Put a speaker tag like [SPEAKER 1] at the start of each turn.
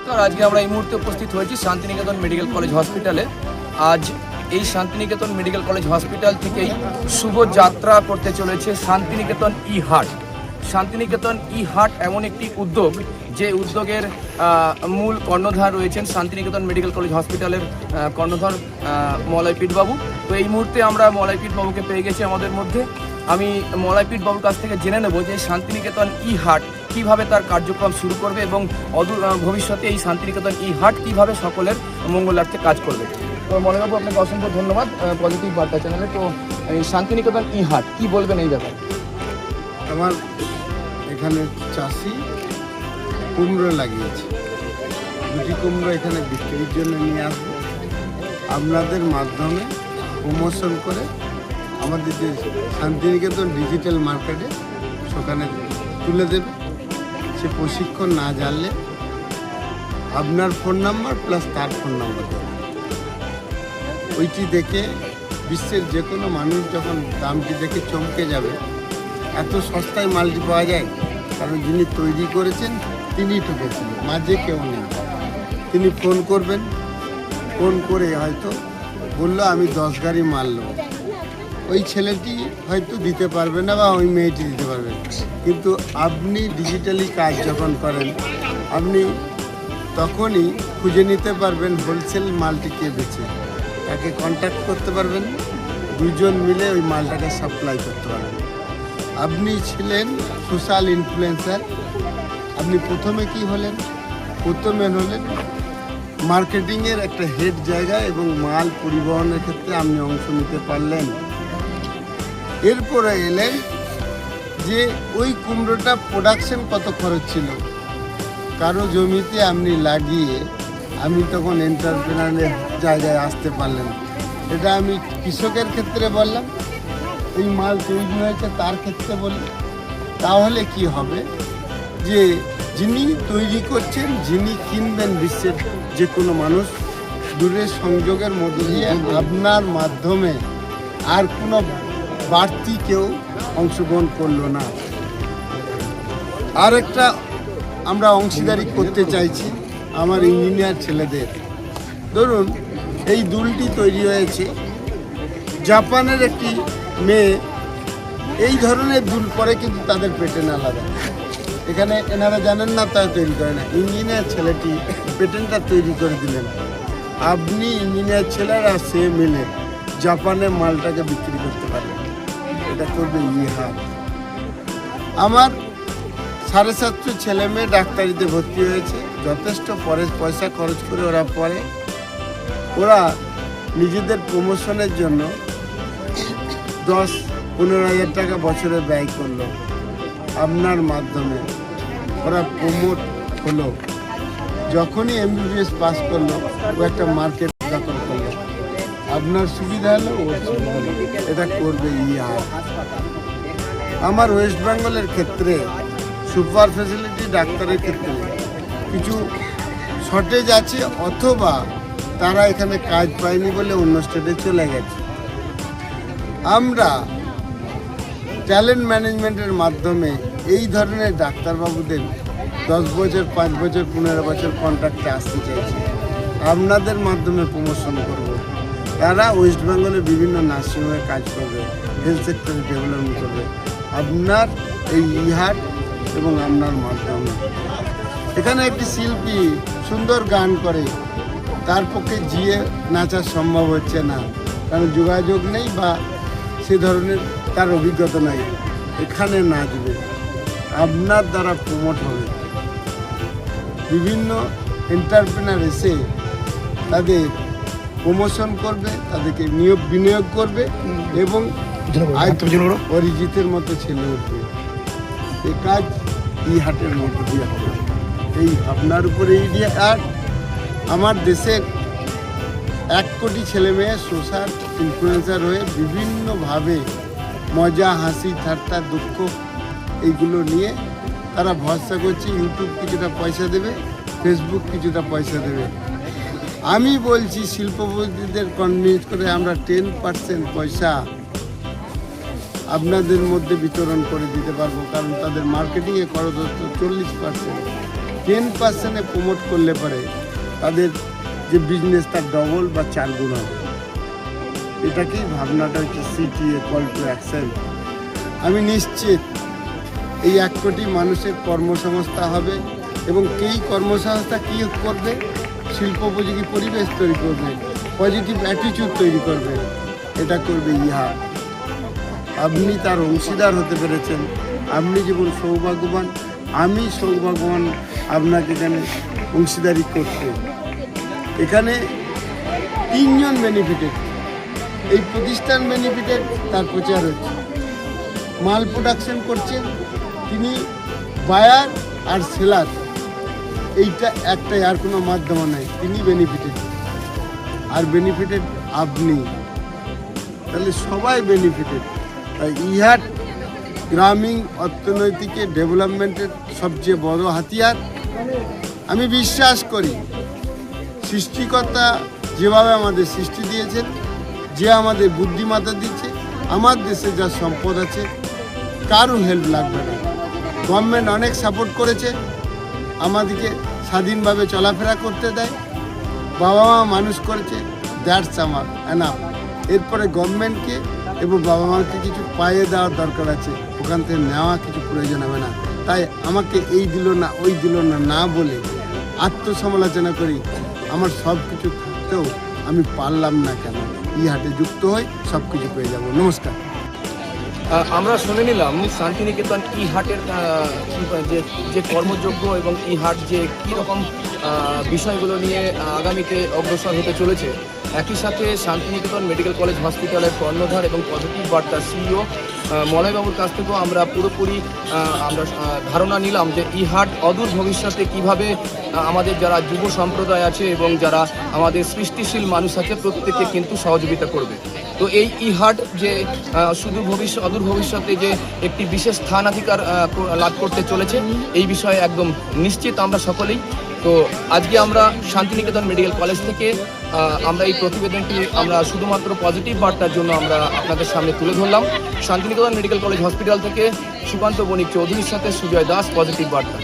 [SPEAKER 1] নমস্কার। আজকে আমরা এই মুহূর্তে উপস্থিত হয়েছি শান্তিনিকেতন মেডিকেল কলেজ হসপিটালে। আজ এই শান্তিনিকেতন মেডিকেল কলেজ হসপিটাল থেকেই শুভ যাত্রা করতে চলেছে শান্তিনিকেতন ই-হাট। শান্তিনিকেতন ই-হাট এমন একটি উদ্যোগ, যে উদ্যোগের মূল কর্ণধার রয়েছেন শান্তিনিকেতন মেডিকেল কলেজ হসপিটালের কর্ণধার মলয়পীঠ বাবু। তো এই মুহূর্তে আমরা মলয়পীঠ বাবুকে পেয়ে গেছি আমাদের মধ্যে। আমি মলয়পীঠ বাবুর কাছ থেকে জেনে নেব যে শান্তিনিকেতন ই-হাট কীভাবে তার কার্যক্রম শুরু করবে এবং ভবিষ্যতে এই শান্তিনিকেতন ই-হাট কীভাবে সকলের মঙ্গলার্থে কাজ করবে। তো মলয়বাবু, আপনাকে অসংখ্য ধন্যবাদ পজিটিভ বার্তা চ্যানেলে। তো এই শান্তিনিকেতন ই-হাট কী বলবেন এই ব্যাপারে?
[SPEAKER 2] আমার এখানে চাষি কুমড়ো লাগিয়েছে, দুটি কুমড়ো এখানে বিক্রির জন্য নিয়ে আসবো। আপনাদের মাধ্যমে প্রমোশন করে আমাদের যে শান্তিনিকেতন ডিজিটাল মার্কেটে সেখানে তুলে দেবে। সে প্রশিক্ষণ না জানলে আপনার ফোন নাম্বার প্লাস তার ফোন নাম্বার দেবে। ওইটি দেখে বিশ্বের যে কোনো মানুষ যখন দামটি দেখে চমকে যাবে, এত সস্তায় মালটি পাওয়া যায়। কারণ যিনি তৈরি করেছেন তিনি ঠকেছিলেন, মাঝে কেউ নেই। তিনি ফোন করবেন, ফোন করে হয়তো বললো আমি 10 গাড়ি মাল নেব। ওই ছেলেটি হয়তো দিতে পারবে না বা ওই মেয়েটি দিতে পারবে না, কিন্তু আপনি ডিজিটালি কাজ যখন করেন আপনি তখনই খুঁজে নিতে পারবেন হোলসেল মালটি কে বেচে, তাকে কন্ট্যাক্ট করতে পারবেন, দুজন মিলে ওই মালটাকে সাপ্লাই করতে পারবেন। আপনি ছিলেন সোশ্যাল ইনফ্লুয়েন্সার। আপনি প্রথমে কি হলেন? প্রথমে হলেন মার্কেটিংয়ের একটা হেড জায়গা এবং মাল পরিবহনের ক্ষেত্রে আপনি অংশ নিতে পারলেন। এরপরে এলেন যে ওই কুমড়োটা প্রোডাকশন কত খরচ ছিল, কারো জমিতে আপনি লাগিয়ে আমি তখন এন্টারপ্রেনারের জায়গায় আসতে পারলেন। এটা আমি কৃষকের ক্ষেত্রে বললাম, এই মাল তৈরি হয়েছে তার ক্ষেত্রে বলি। তাহলে কি হবে যে যিনি তৈরি করছেন, যিনি কিনবেন, বিশ্বের যে কোনো মানুষ দূরের সংযোগের মধ্যে দিয়ে আপনার মাধ্যমে আর কোনো বাড়তি কেউ অংশগ্রহণ করলো না। আর একটা আমরা অংশীদারি করতে চাইছি আমার ইঞ্জিনিয়ার ছেলেদের। ধরুন এই দুলটি তৈরি হয়েছে, জাপানের একটি মেয়ে এই ধরনের দুল পরে কিন্তু তাদের পেটে না লাগে। এখানে এনারা জানেন না, তারা তৈরি করে না। ইঞ্জিনিয়ার ছেলেটি পেটেন্টটা তৈরি করে দিলেন। আপনি ইঞ্জিনিয়ার ছেলেরা সে মিলে জাপানের মালটাকে বিক্রি করতে পারবেন। এটা করবে ই-হাট। আমার 750 ছেলে মেয়ে ডাক্তারিতে ভর্তি হয়েছে, যথেষ্ট পয়সা খরচ করে ওরা পড়ে। ওরা নিজেদের প্রমোশনের জন্য 10-15 হাজার টাকা বছরে ব্যয় করলো। আপনার মাধ্যমে ওরা প্রমোট হলো। যখনই MBBS পাস করলো, ও একটা মার্কেট দখল করলো। আপনার সুবিধা হলো, ওর সুবিধা হলো। এটা করবে ই-হাট। আমার ওয়েস্ট বেঙ্গলের ক্ষেত্রে সুপার ফেসিলিটি ডাক্তারের ক্ষেত্রে কিছু শর্টেজ আছে, অথবা তারা এখানে কাজ পায়নি বলে অন্য স্টেটে চলে গেছে। আমরা ট্যালেন্ট ম্যানেজমেন্টের মাধ্যমে এই ধরনের ডাক্তারবাবুদের 10 বছর, 5 বছর, 15 বছর কন্ট্রাক্টে আসতে চাইছি। আপনাদের মাধ্যমে প্রমোশন করব। তারা ওয়েস্ট বেঙ্গলের বিভিন্ন নার্সিংহোমে কাজ করবে, হেলথ সেক্টরে ডেভেলপমেন্ট করবে আপনার এই ই-হাট এবং আপনার মাধ্যমে। এখানে একটি শিল্পী সুন্দর গান করে, তার পক্ষে গিয়ে নাচা সম্ভব হচ্ছে না, কারণ যোগাযোগ নেই বা সে ধরনের তার অভিজ্ঞতা নাই। এখানে নাচবে, আপনার দ্বারা প্রমোট হবে। বিভিন্ন এন্টারপ্রেনার এসে তাদের প্রমোশন করবে, তাদেরকে বিনিয়োগ করবে এবং অরিজিতের মতো ছেলে উঠবে। এই কাজ ই-হাটের মধ্যে দিয়ে হবে। এই আপনার উপরে ই-হাট আমার দেশের 1 কোটি ছেলে মেয়ে সোশ্যাল ইনফ্লুয়েন্সার হয়ে বিভিন্নভাবে মজা, হাসি, ঠাট্টা, দুঃখ এইগুলো নিয়ে তারা ভরসা করছে। ইউটিউব কিছুটা পয়সা দেবে, ফেসবুক কিছুটা পয়সা দেবে। আমি বলছি শিল্পপতিদের কনভিন্স করে আমরা 10% পয়সা আপনাদের মধ্যে বিতরণ করে দিতে পারবো, কারণ তাদের মার্কেটিংয়ে খরচ হচ্ছে 40%। 10% প্রমোট করলে পরে তাদের যে বিজনেস তার ডবল বা 4 গুণ হবে। এটাকেই ভাবনাটা হচ্ছে সিটিএ কল টু অ্যাকশন। আমি নিশ্চিত এই 1 কোটি মানুষের কর্মসংস্থান হবে এবং এই কর্মসংস্থান কী করবে, শিল্পোপযোগী পরিবেশ তৈরি করবে, পজিটিভ অ্যাটিটিউড তৈরি করবে, এটা করবে ইহা। আপনি তার অংশীদার হতে পেরেছেন, আপনি যেমন সৌভাগ্যবান, আমি সৌভাগ্যবান আপনাকে এখানে অংশীদারি করতে। এখানে 3 জন বেনিফিটেড, এই প্রতিষ্ঠান বেনিফিটেড, তার প্রচার হচ্ছে। মাল প্রোডাকশন করছেন তিনি, বায়ার আর সেলার, এইটা একটাই, আর কোনো মাধ্যম নাই, তিনি বেনিফিটেড আর বেনিফিটেড আপনি, তাহলে সবাই বেনিফিটেড। তাই ইহাট গ্রামীণ অর্থনৈতিক ডেভেলপমেন্টের সবচেয়ে বড় হাতিয়ার। আমি বিশ্বাস করি সৃষ্টিকর্তা যেভাবে আমাদের সৃষ্টি দিয়েছেন, যে আমাদের বুদ্ধিমত্তা দিচ্ছে, আমার দেশে যা সম্পদ আছে কারো হেল্প লাগবে না। গভর্নমেন্ট অনেক সাপোর্ট করেছে, আমাদেরকে স্বাধীনভাবে চলাফেরা করতে দেয়, বাবা মা মানুষ করেছে, দ্যাটস আমার এনাফ। এরপরে গভর্নমেন্টকে এবং বাবা মাকে কিছু পাইয়ে দেওয়ার দরকার আছে, ওখান থেকে নেওয়া কিছু প্রয়োজন হবে না। তাই আমাকে এই দিল না ওই দিল না না বলে আত্মসমালোচনা করি, আমার সব কিছু থাকতেও আমি পারলাম না কেন, এই হাটে যুক্ত হই, সব কিছু পেয়ে যাব। নমস্কার।
[SPEAKER 1] আমরা শুনে নিলাম শান্তিনিকেতন ই হাটের যে কর্মযোগ্য এবং ই হাট যে কীরকম বিষয়গুলো নিয়ে আগামীতে অগ্রসর হতে চলেছে। একই সাথে শান্তিনিকেতন মেডিকেল কলেজ হসপিটালের কর্ণধার এবং পজিটিভ বার্তা সিইও মলয়বাবুর কাছ থেকেও আমরা পুরোপুরি ধারণা নিলাম যে ই হাট অদূর ভবিষ্যতে কিভাবে আমাদের যারা যুব সম্প্রদায় আছে এবং যারা আমাদের সৃষ্টিশীল মানুষ আছে প্রত্যেককে কিন্তু সহযোগিতা করবে। তো এই ই হাট যে শুধু অদূর ভবিষ্যতে যে একটি বিশেষ স্থানাধিকার লাভ করতে চলেছে, এই বিষয়ে একদম নিশ্চিত আমরা সকলেই। তো আজকে আমরা শান্তিনিকেতন মেডিকেল কলেজ থেকে আমরা এই প্রতিবেদনটি আমরা শুধুমাত্র পজিটিভ বার্তার জন্য আমরা আপনাদের সামনে তুলে ধরলাম। শান্তিনিকেতন মেডিকেল কলেজ হসপিটাল থেকে সুকান্ত বণিক চৌধুরীর সাথে সুজয় দাস, পজিটিভ বার্তা।